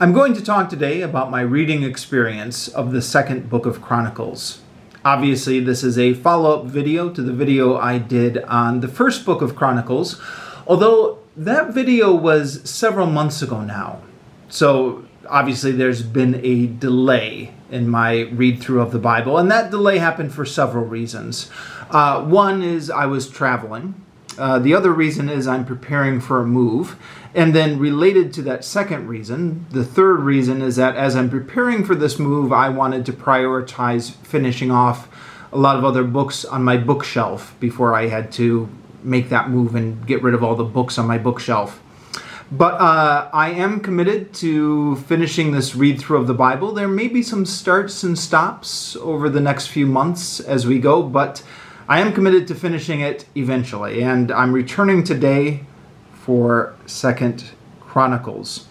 I'm going to talk today about my reading experience of the second Book of Chronicles. Obviously, this is a follow-up video to the video I did on the first Book of Chronicles, although that video was several months ago now. So obviously there's been a delay in my read-through of the Bible, and that delay happened for several reasons. One is I was traveling. The other reason is I'm preparing for a move. And then related to that second reason, the third reason is that as I'm preparing for this move, I wanted to prioritize finishing off a lot of other books on my bookshelf before I had to make that move and get rid of all the books on my bookshelf. But I am committed to finishing this read-through of the Bible. There may be some starts and stops over the next few months as we go, but I am committed to finishing it eventually. And I'm returning today for 2nd Chronicles.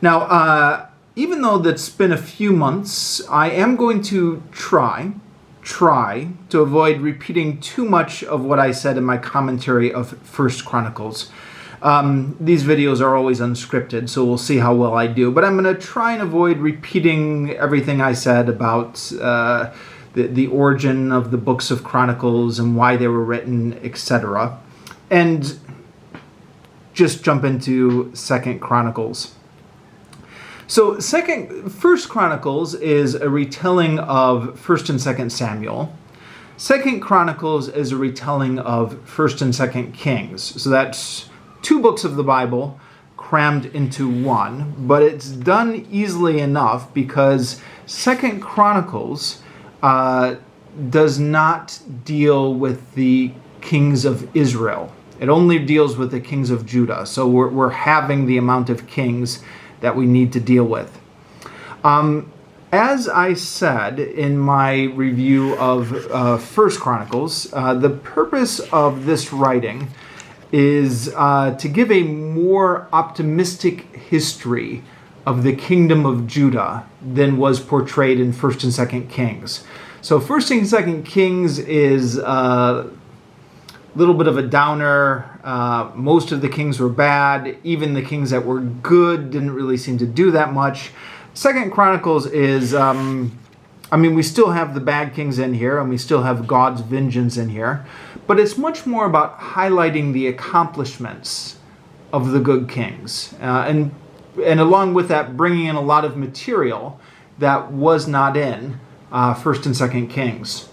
Now, even though that's been a few months, I am going to try to avoid repeating too much of what I said in my commentary of 1st Chronicles. These videos are always unscripted, so we'll see how well I do. But I'm going to try and avoid repeating everything I said about the origin of the books of Chronicles and why they were written, etc. And just jump into 2nd Chronicles. So 1st Chronicles is a retelling of 1st and 2nd Samuel. 2nd Chronicles is a retelling of 1st and 2nd Kings. So that's two books of the Bible crammed into one, but it's done easily enough because 2nd Chronicles does not deal with the kings of Israel. It only deals with the kings of Judah. So we're having the amount of kings that we need to deal with. As I said in my review of 1st Chronicles, the purpose of this writing is to give a more optimistic history of the kingdom of Judah than was portrayed in 1st and 2nd Kings. So 1st and 2nd Kings is a little bit of a downer. Most of the kings were bad. Even the kings that were good didn't really seem to do that much. 2nd Chronicles is, we still have the bad kings in here, and we still have God's vengeance in here, but it's much more about highlighting the accomplishments of the good kings. And along with that, bringing in a lot of material that was not in 1st and 2nd Kings.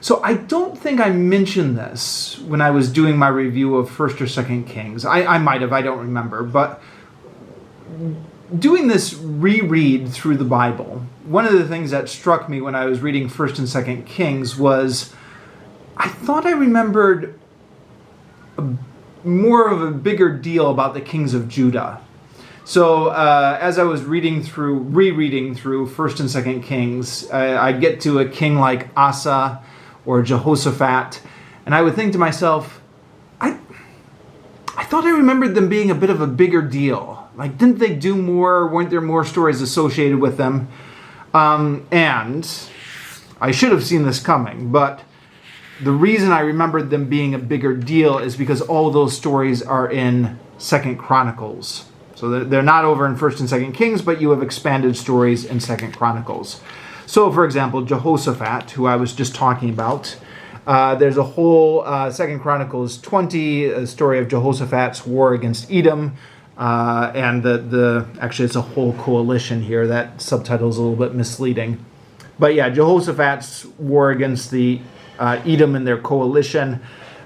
So I don't think I mentioned this when I was doing my review of 1st or 2nd Kings. I might have, I don't remember. But doing this reread through the Bible, one of the things that struck me when I was reading 1st and 2nd Kings was I thought I remembered more of a bigger deal about the kings of Judah. So as I was rereading through 1st and 2nd Kings, I get to a king like Asa or Jehoshaphat, and I would think to myself, I thought I remembered them being a bit of a bigger deal. Like, didn't they do more? Weren't there more stories associated with them? And I should have seen this coming, but the reason I remembered them being a bigger deal is because all those stories are in 2nd Chronicles. So they're not over in 1st and 2nd Kings, but you have expanded stories in 2nd Chronicles. So, for example, Jehoshaphat, who I was just talking about, there's a whole 2nd Chronicles 20, a story of Jehoshaphat's war against Edom, and actually it's a whole coalition here. That subtitle is a little bit misleading. But yeah, Jehoshaphat's war against the Edom and their coalition,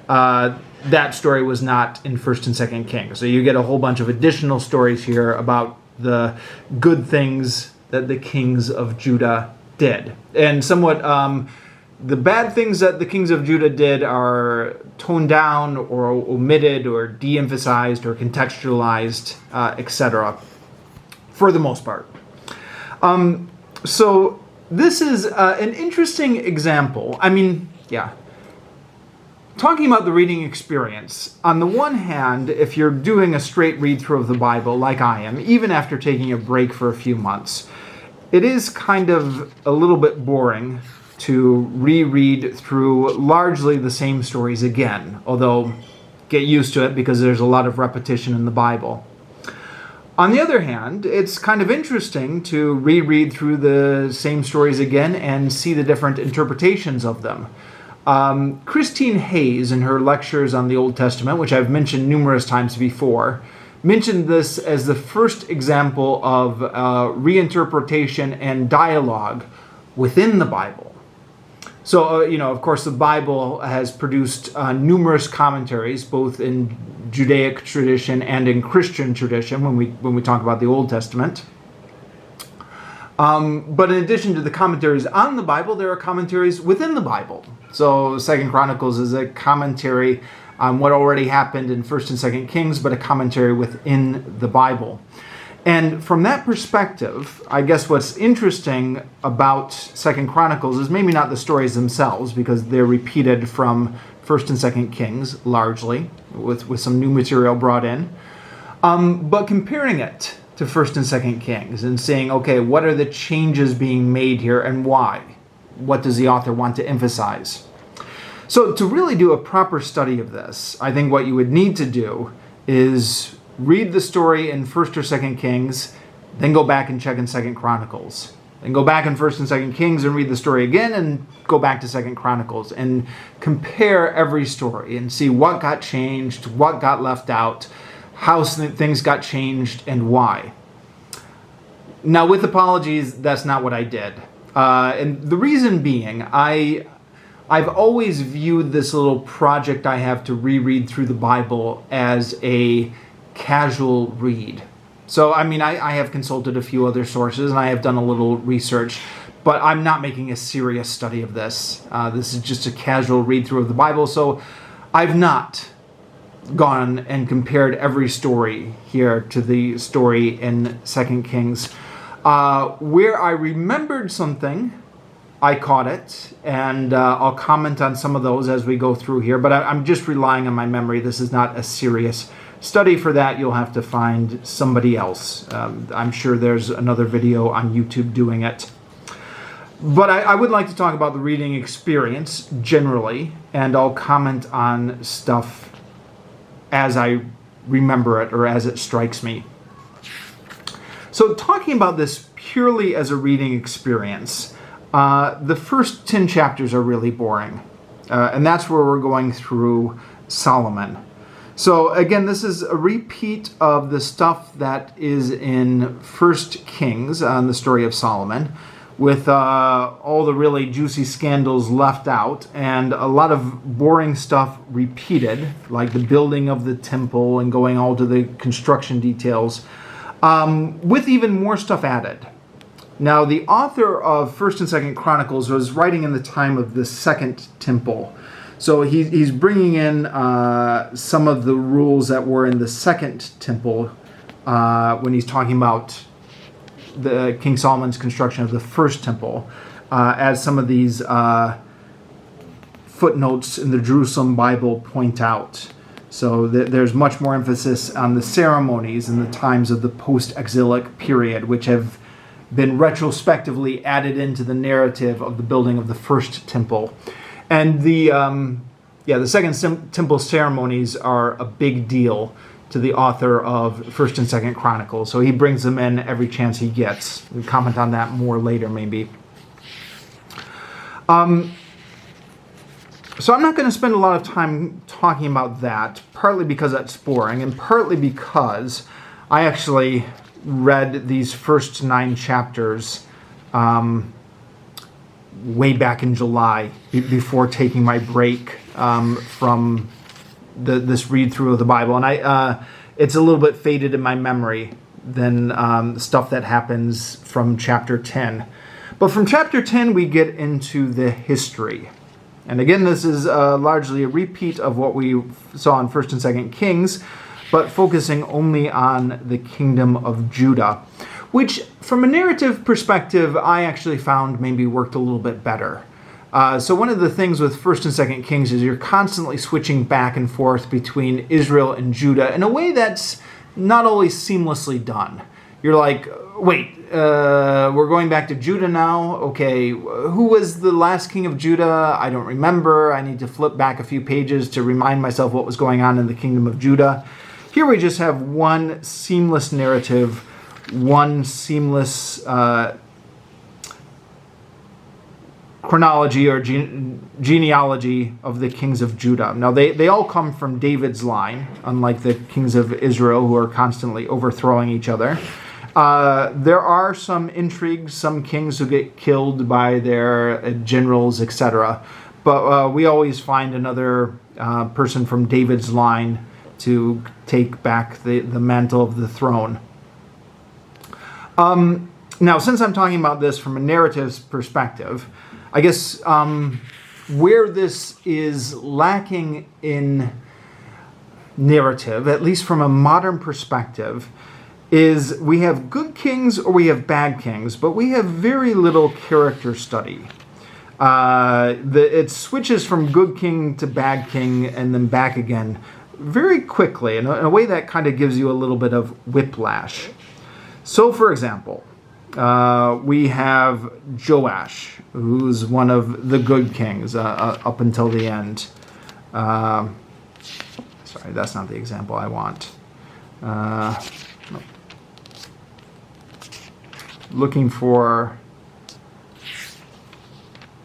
that story was not in 1st and 2nd Kings. So you get a whole bunch of additional stories here about the good things that the kings of Judah did. And somewhat the bad things that the kings of Judah did are toned down or omitted or de-emphasized or contextualized, etc. for the most part. So this is an interesting example. Talking about the reading experience, on the one hand, if you're doing a straight read-through of the Bible like I am, even after taking a break for a few months, it is kind of a little bit boring to reread through largely the same stories again, although get used to it because there's a lot of repetition in the Bible. On the other hand, it's kind of interesting to reread through the same stories again and see the different interpretations of them. Christine Hayes, in her lectures on the Old Testament, which I've mentioned numerous times before, mentioned this as the first example of reinterpretation and dialogue within the Bible. So, of course, the Bible has produced numerous commentaries, both in Judaic tradition and in Christian tradition when we talk about the Old Testament. But in addition to the commentaries on the Bible, there are commentaries within the Bible. So 2 Chronicles is a commentary on what already happened in 1st and 2nd Kings, but a commentary within the Bible. And from that perspective, I guess what's interesting about 2nd Chronicles is maybe not the stories themselves, because they're repeated from 1st and 2nd Kings, largely, with some new material brought in. But comparing it to 1st and 2nd Kings and saying, okay, what are the changes being made here and why? What does the author want to emphasize? So to really do a proper study of this, I think what you would need to do is read the story in 1st or 2nd Kings, then go back and check in 2nd Chronicles. Then go back in 1st and 2nd Kings and read the story again and go back to 2nd Chronicles and compare every story and see what got changed, what got left out, how things got changed, and why. Now, with apologies, that's not what I did. And the reason being, I've always viewed this little project I have to reread through the Bible as a casual read. So, I have consulted a few other sources and I have done a little research, but I'm not making a serious study of this. This is just a casual read through of the Bible, so I've not gone and compared every story here to the story in 2 Kings. Where I remembered something, I caught it, and I'll comment on some of those as we go through here, but I'm just relying on my memory. This is not a serious study. For that, you'll have to find somebody else. I'm sure there's another video on YouTube doing it. But I would like to talk about the reading experience generally, and I'll comment on stuff as I remember it or as it strikes me. So talking about this purely as a reading experience, the first 10 chapters are really boring. And that's where we're going through Solomon. So again, this is a repeat of the stuff that is in 1st Kings on the story of Solomon, with all the really juicy scandals left out and a lot of boring stuff repeated, like the building of the temple and going all to the construction details, with even more stuff added. Now, the author of 1st and 2nd Chronicles was writing in the time of the Second Temple. So he's bringing in some of the rules that were in the Second Temple when he's talking about the King Solomon's construction of the First Temple, as some of these footnotes in the Jerusalem Bible point out. So there's much more emphasis on the ceremonies in the times of the post-exilic period, which have been retrospectively added into the narrative of the building of the First Temple. And the Second Temple ceremonies are a big deal to the author of 1st and 2nd Chronicles. So he brings them in every chance he gets. We'll comment on that more later, maybe. So I'm not going to spend a lot of time talking about that, partly because that's boring, and partly because I actually read these first 9 chapters way back in July, before taking my break from this read-through of the Bible. And it's a little bit faded in my memory than stuff that happens from chapter 10. But from chapter 10, we get into the history. And again, this is largely a repeat of what we saw in 1st and 2nd Kings, but focusing only on the kingdom of Judah, which, from a narrative perspective, I actually found maybe worked a little bit better. So one of the things with 1st and 2nd Kings is you're constantly switching back and forth between Israel and Judah in a way that's not always seamlessly done. You're like, wait, we're going back to Judah now? Okay, who was the last king of Judah? I don't remember. I need to flip back a few pages to remind myself what was going on in the kingdom of Judah. Here we just have one seamless narrative, one seamless chronology or genealogy of the kings of Judah. Now, they all come from David's line, unlike the kings of Israel, who are constantly overthrowing each other. There are some intrigues, some kings who get killed by their generals, etc. But we always find another person from David's line to take back the mantle of the throne. Now, since I'm talking about this from a narrative perspective, I guess where this is lacking in narrative, at least from a modern perspective, is we have good kings or we have bad kings, but we have very little character study. It switches from good king to bad king and then back again very quickly, in a way that kind of gives you a little bit of whiplash. So, for example, we have Joash, who's one of the good kings up until the end. Sorry, that's not the example I want. Looking for...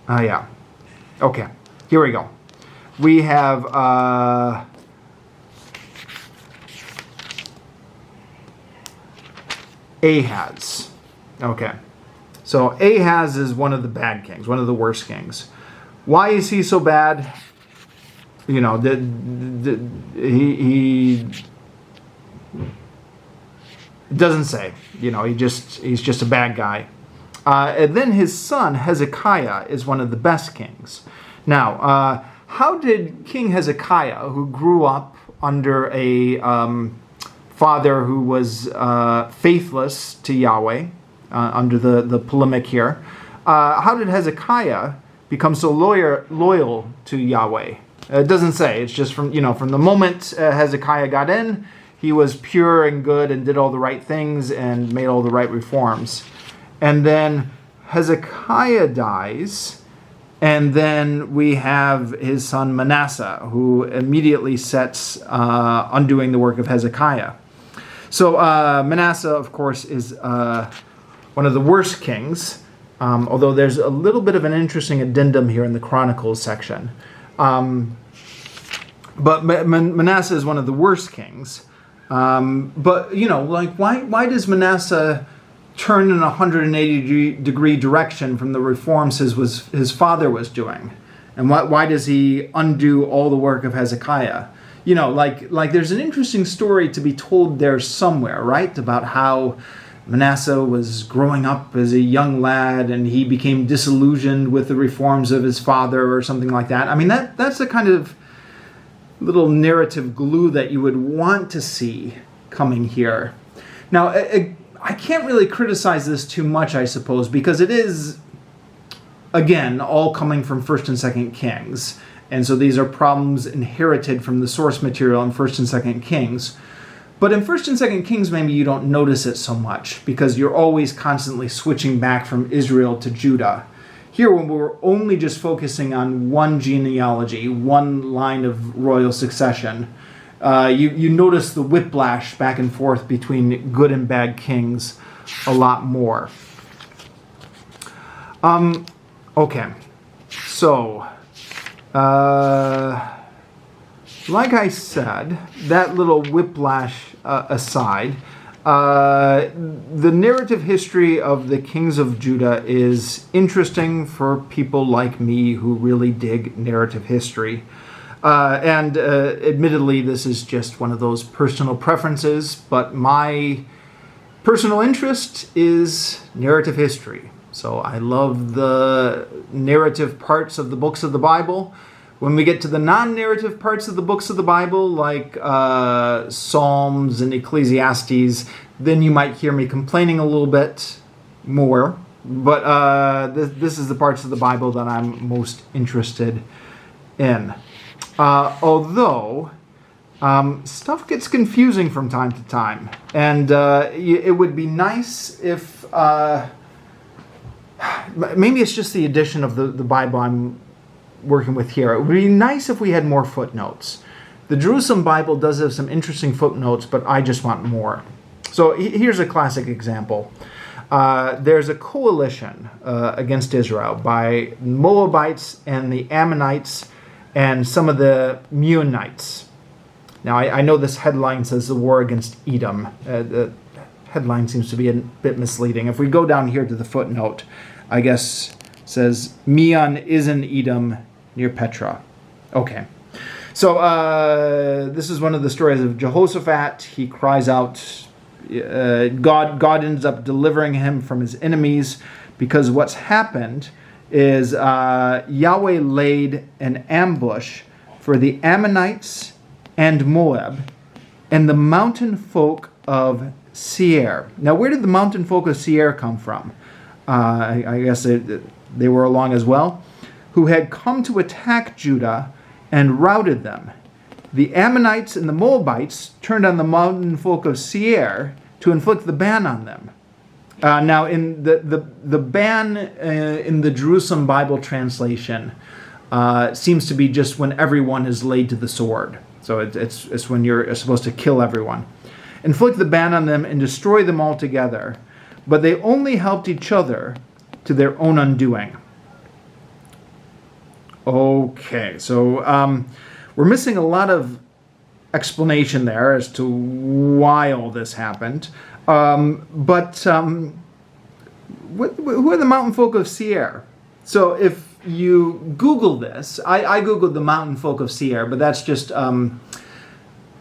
yeah. Okay, here we go. We have... Ahaz. Okay. So Ahaz is one of the bad kings, one of the worst kings. Why is he so bad? You know, he doesn't say. You know, he's just a bad guy. And then his son Hezekiah is one of the best kings. Now, how did King Hezekiah, who grew up under a father who was faithless to Yahweh, under the polemic here, how did Hezekiah become so loyal to Yahweh? It doesn't say. It's just from the moment Hezekiah got in, he was pure and good and did all the right things and made all the right reforms. And then Hezekiah dies, and then we have his son Manasseh, who immediately sets undoing the work of Hezekiah. So Manasseh, of course, is one of the worst kings, although there's a little bit of an interesting addendum here in the Chronicles section. But Manasseh is one of the worst kings. But, why does Manasseh turn in a 180-degree direction from the reforms his father was doing? And why does he undo all the work of Hezekiah? There's an interesting story to be told there somewhere, right? About how Manasseh was growing up as a young lad and he became disillusioned with the reforms of his father or something like that. I mean, that's the kind of little narrative glue that you would want to see coming here. Now, I can't really criticize this too much, I suppose, because it is, again, all coming from 1st and 2nd Kings. And so these are problems inherited from the source material in 1st and 2nd Kings. But in 1st and 2nd Kings, maybe you don't notice it so much because you're always constantly switching back from Israel to Judah. Here, when we're only just focusing on one genealogy, one line of royal succession, you notice the whiplash back and forth between good and bad kings a lot more. Okay, so... like I said, that little whiplash aside, the narrative history of the kings of Judah is interesting for people like me who really dig narrative history. And admittedly, this is just one of those personal preferences, but my personal interest is narrative history. So I love the narrative parts of the books of the Bible. When we get to the non-narrative parts of the books of the Bible, like Psalms and Ecclesiastes, then you might hear me complaining a little bit more. But this is the parts of the Bible that I'm most interested in. Although stuff gets confusing from time to time. And it would be nice if... maybe it's just the edition of the Bible I'm working with here. It would be nice if we had more footnotes. The Jerusalem Bible does have some interesting footnotes, but I just want more. So here's a classic example. There's a coalition against Israel by Moabites and the Ammonites and some of the Meunites. Now, I know this headline says the war against Edom. The headline seems to be a bit misleading. If we go down here to the footnote, I guess it says Meon is in Edom near Petra. Okay. So this is one of the stories of Jehoshaphat. He cries out. God ends up delivering him from his enemies, because what's happened is Yahweh laid an ambush for the Ammonites and Moab and the mountain folk of Seir. Now, where did the mountain folk of Seir come from? I guess they were along as well, who had come to attack Judah and routed them. The Ammonites and the Moabites turned on the mountain folk of Seir to inflict the ban on them. Now, in the ban in the Jerusalem Bible translation seems to be just when everyone is laid to the sword. So it's when you're supposed to kill everyone. Inflict the ban on them and destroy them altogether. But they only helped each other to their own undoing. Okay, so we're missing a lot of explanation there as to why all this happened. Who are the mountain folk of Seir? So if you Google this, I Googled the mountain folk of Seir, but that's just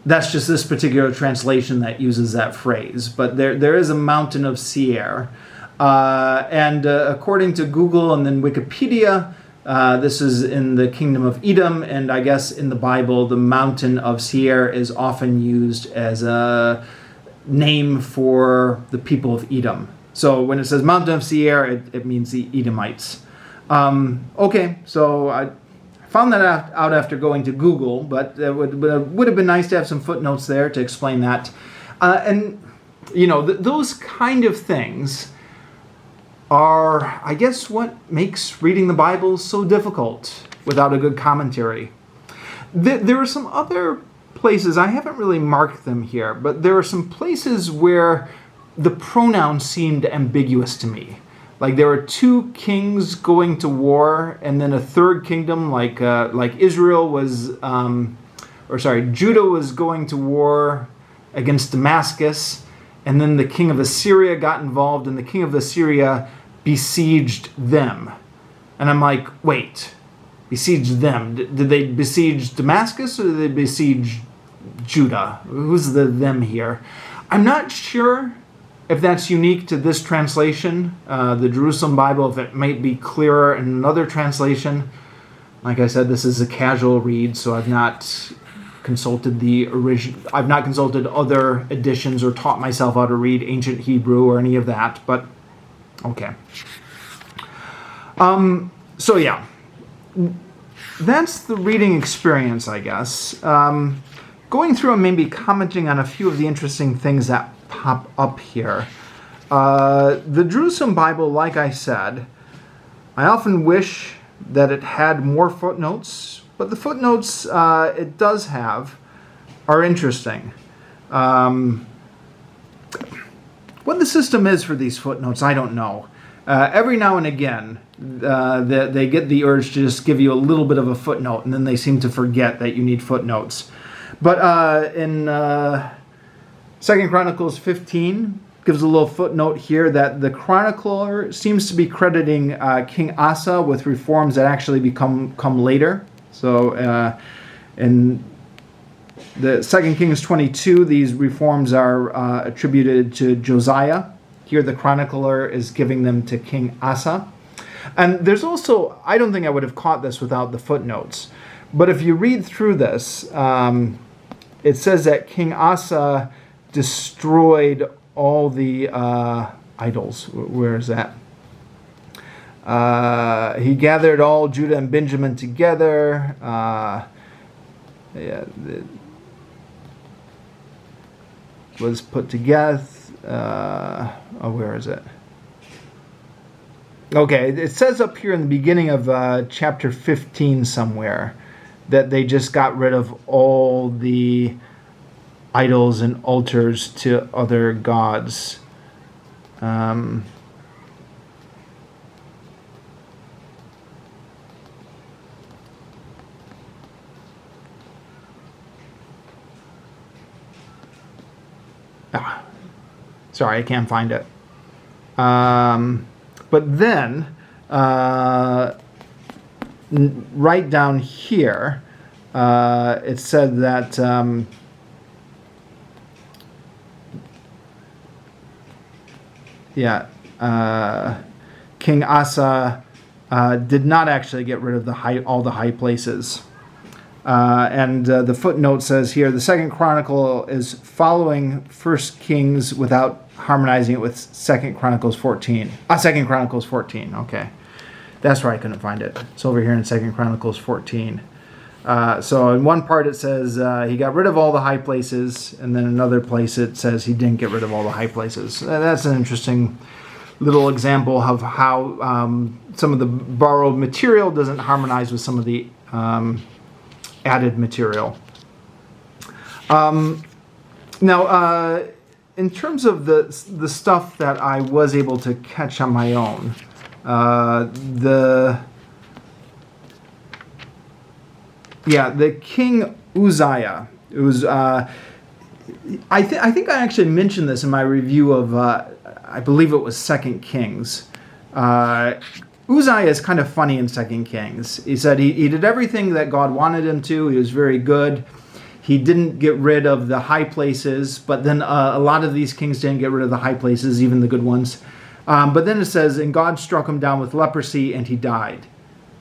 this particular translation that uses that phrase. But there is a mountain of Seir. And according to Google and then Wikipedia, this is in the kingdom of Edom, and I guess in the Bible, the mountain of Seir is often used as a name for the people of Edom. So when it says mountain of Seir, it means the Edomites. Okay, so I found that out after going to Google, but it would have been nice to have some footnotes there to explain that. And, those kind of things are, I guess, what makes reading the Bible so difficult without a good commentary. There are some other places, I haven't really marked them here, but there are some places where the pronouns seemed ambiguous to me. Like there were two kings going to war, and then a third kingdom, like Israel was, Judah was going to war against Damascus, and then the king of Assyria got involved, and the king of Assyria besieged them. And I'm like, wait, besieged them? Did they besiege Damascus, or did they besiege Judah? Who's the them here? I'm not sure if that's unique to this translation, the Jerusalem Bible, if it might be clearer in another translation. Like I said, this is a casual read, so I've not consulted the original. I've not consulted other editions or taught myself how to read ancient Hebrew or any of that. But okay. So yeah, that's the reading experience, I guess. Going through and maybe commenting on a few of the interesting things that pop up here. The Jerusalem Bible, like I said, I often wish that it had more footnotes, but the footnotes it does have are interesting. What the system is for these footnotes, I don't know. Every now and again, they get the urge to just give you a little bit of a footnote, and then they seem to forget that you need footnotes. But in 2 Chronicles 15 gives a little footnote here that the chronicler seems to be crediting King Asa with reforms that actually come later. So in the 2 Kings 22, these reforms are attributed to Josiah. Here the chronicler is giving them to King Asa. And there's also, I don't think I would have caught this without the footnotes, but if you read through this, it says that King Asa destroyed all the idols. Where is that? He gathered all Judah and Benjamin together. Was put together. Where is it? Okay, it says up here in the beginning of chapter 15 somewhere that they just got rid of all the idols and altars to other gods. Sorry, I can't find it. But then, right down here, it said that King Asa did not actually get rid of all the high places. And the footnote says here, the Second Chronicle is following First Kings without harmonizing it with Second Chronicles 14. Second Chronicles 14, okay. That's where I couldn't find it. It's over here in Second Chronicles 14. So in one part it says he got rid of all the high places, and then another place it says he didn't get rid of all the high places. That's an interesting little example of how some of the borrowed material doesn't harmonize with some of the added material. Now, in terms of the stuff that I was able to catch on my own, the King Uzziah. It was, I think I actually mentioned this in my review of, I believe it was 2 Kings. Uzziah is kind of funny in 2 Kings. He said he did everything that God wanted him to. He was very good. He didn't get rid of the high places, but then a lot of these kings didn't get rid of the high places, even the good ones. But then it says, and God struck him down with leprosy, and he died.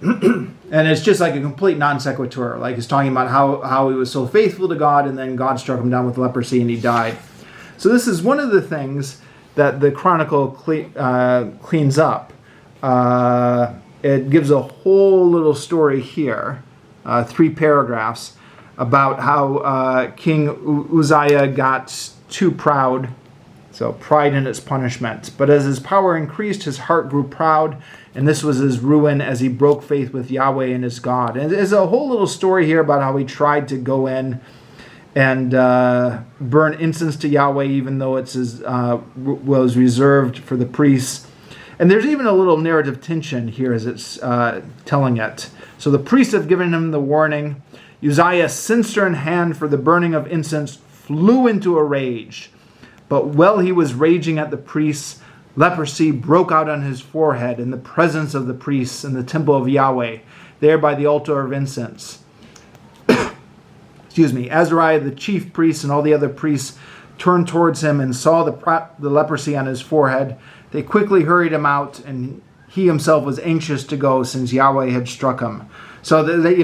And it's just like a complete non sequitur. Like he's talking about how he was so faithful to God, and then God struck him down with leprosy, and he died. So this is one of the things that the Chronicle cleans up. It gives a whole little story here, 3 paragraphs, about how King Uzziah got too proud. So pride in its punishment. But as his power increased, his heart grew proud, and this was his ruin as he broke faith with Yahweh and his God. And there's a whole little story here about how he tried to go in and burn incense to Yahweh, even though it was reserved for the priests. And there's even a little narrative tension here as it's telling it. So the priests have given him the warning. Uzziah, censer in hand for the burning of incense, flew into a rage. But while he was raging at the priests, leprosy broke out on his forehead in the presence of the priests in the temple of Yahweh, there by the altar of incense. Excuse me. Azariah, the chief priest, and all the other priests turned towards him and saw the leprosy on his forehead. They quickly hurried him out, and he himself was anxious to go since Yahweh had struck him. So they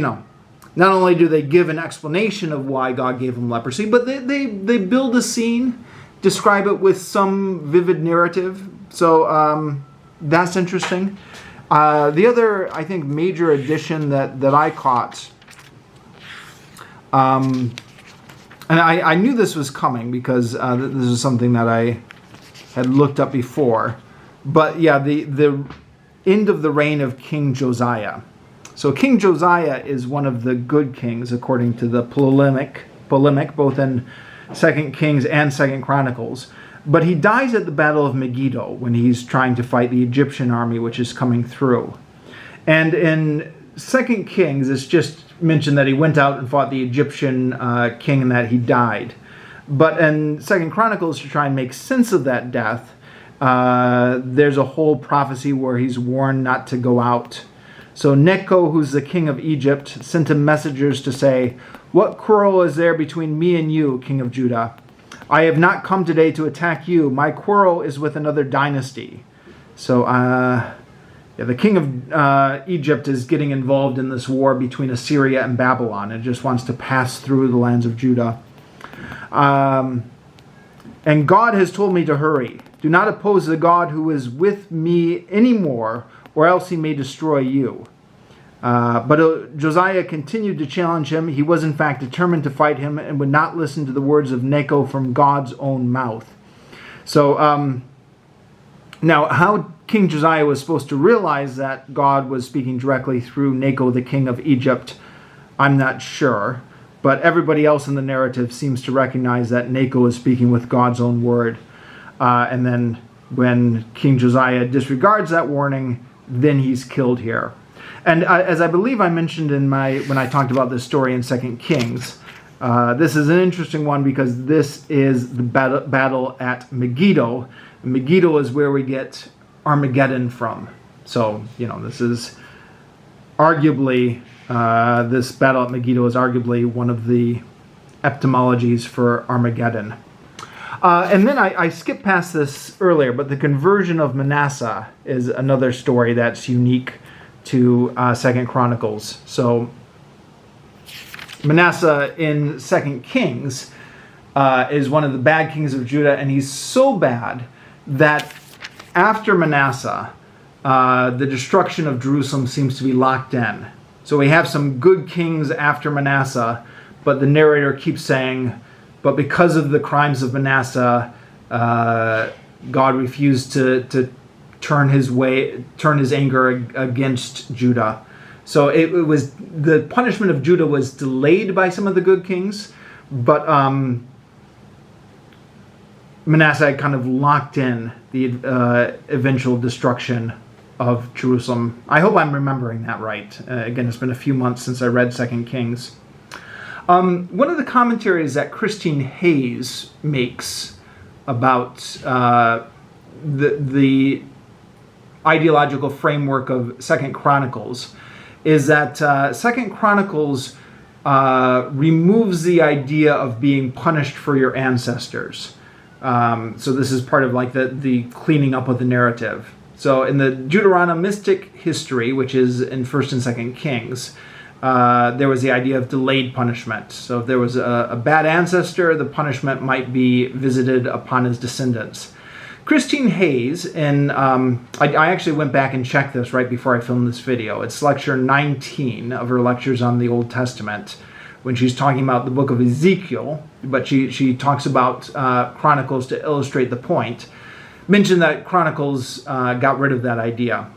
not only do they give an explanation of why God gave him leprosy, but they build a scene, describe it with some vivid narrative. So that's interesting. The other, I think, major addition that I caught, and I knew this was coming because this is something that I had looked up before. But yeah, the end of the reign of King Josiah. So King Josiah is one of the good kings, according to the polemic both in 2 Kings and 2 Chronicles. But he dies at the Battle of Megiddo when he's trying to fight the Egyptian army, which is coming through. And in 2 Kings, it's just mentioned that he went out and fought the Egyptian king and that he died. But in 2 Chronicles, to try and make sense of that death, there's a whole prophecy where he's warned not to go out. So Necho, who's the king of Egypt, sent him messengers to say, "What quarrel is there between me and you, king of Judah? I have not come today to attack you. My quarrel is with another dynasty." So the king of Egypt is getting involved in this war between Assyria and Babylon. It just wants to pass through the lands of Judah. And God has told me to hurry. Do not oppose the God who is with me anymore, or else he may destroy you. But Josiah continued to challenge him. He was in fact determined to fight him and would not listen to the words of Necho from God's own mouth. So now how King Josiah was supposed to realize that God was speaking directly through Necho, the king of Egypt, I'm not sure. But everybody else in the narrative seems to recognize that Necho is speaking with God's own word. And then when King Josiah disregards that warning, then he's killed here. And as I believe I mentioned when I talked about this story in 2 Kings, this is an interesting one because this is the battle at Megiddo. Megiddo is where we get Armageddon from. So, this is arguably, this battle at Megiddo is arguably one of the etymologies for Armageddon. And then I skipped past this earlier, but the conversion of Manasseh is another story that's unique to 2 Chronicles. So Manasseh in 2 Kings is one of the bad kings of Judah, and he's so bad that after Manasseh, the destruction of Jerusalem seems to be locked in. So we have some good kings after Manasseh, but the narrator keeps saying, but because of the crimes of Manasseh, God refused to turn his anger against Judah. So it was the punishment of Judah was delayed by some of the good kings, but Manasseh had kind of locked in the eventual destruction of Jerusalem. I hope I'm remembering that right. Again, it's been a few months since I read 2 Kings. One of the commentaries that Christine Hayes makes about the ideological framework of 2 Chronicles is that 2 Chronicles removes the idea of being punished for your ancestors. So this is part of like the cleaning up of the narrative. So in the Deuteronomistic history, which is in 1st and 2nd Kings, there was the idea of delayed punishment. So if there was a bad ancestor, the punishment might be visited upon his descendants. Christine Hayes, and I actually went back and checked this right before I filmed this video. It's lecture 19 of her lectures on the Old Testament, when she's talking about the book of Ezekiel, but she talks about Chronicles to illustrate the point. Mentioned that Chronicles got rid of that idea.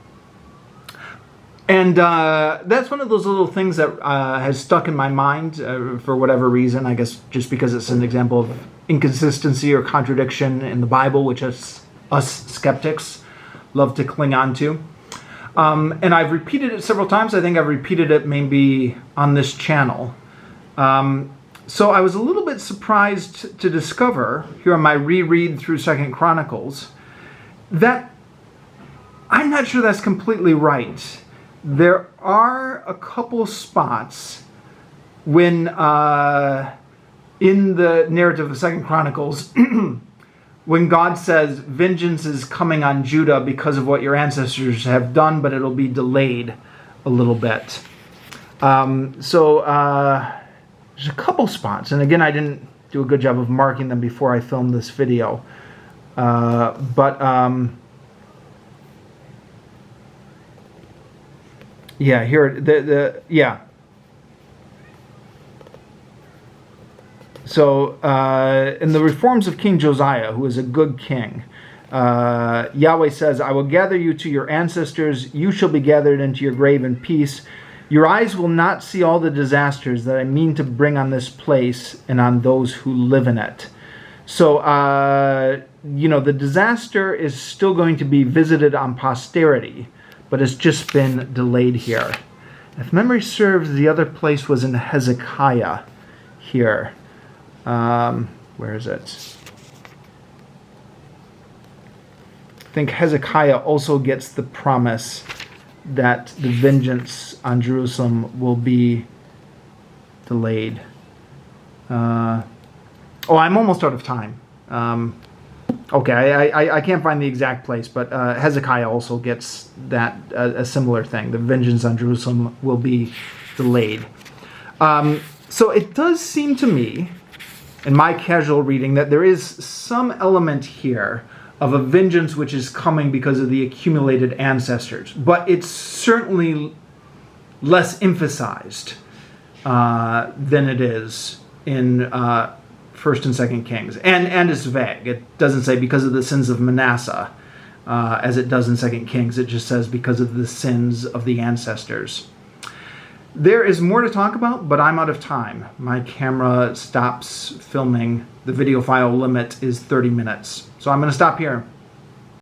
And that's one of those little things that has stuck in my mind for whatever reason. I guess just because it's an example of inconsistency or contradiction in the Bible, which us skeptics love to cling on to. And I've repeated it several times. I think I've repeated it maybe on this channel. So I was a little bit surprised to discover here on my reread through 2 Chronicles that I'm not sure that's completely right. There are a couple spots when in the narrative of 2 Chronicles when God says vengeance is coming on Judah because of what your ancestors have done, but it'll be delayed a little bit. There's a couple spots, and again, I didn't do a good job of marking them before I filmed this video. Yeah, here, yeah. So, in the reforms of King Josiah, who is a good king, Yahweh says, I will gather you to your ancestors, you shall be gathered into your grave in peace. Your eyes will not see all the disasters that I mean to bring on this place and on those who live in it. So, the disaster is still going to be visited on posterity, but it's just been delayed here. If memory serves, the other place was in Hezekiah here. Where is it? I think Hezekiah also gets the promise that the vengeance on Jerusalem will be delayed. I'm almost out of time. Okay, I can't find the exact place, but Hezekiah also gets that a similar thing. The vengeance on Jerusalem will be delayed. So it does seem to me, in my casual reading, that there is some element here of a vengeance which is coming because of the accumulated ancestors. But it's certainly less emphasized than it is in 1st and 2nd Kings. And it's vague. It doesn't say because of the sins of Manasseh, as it does in 2nd Kings. It just says because of the sins of the ancestors. There is more to talk about, but I'm out of time. My camera stops filming. The video file limit is 30 minutes. So I'm going to stop here.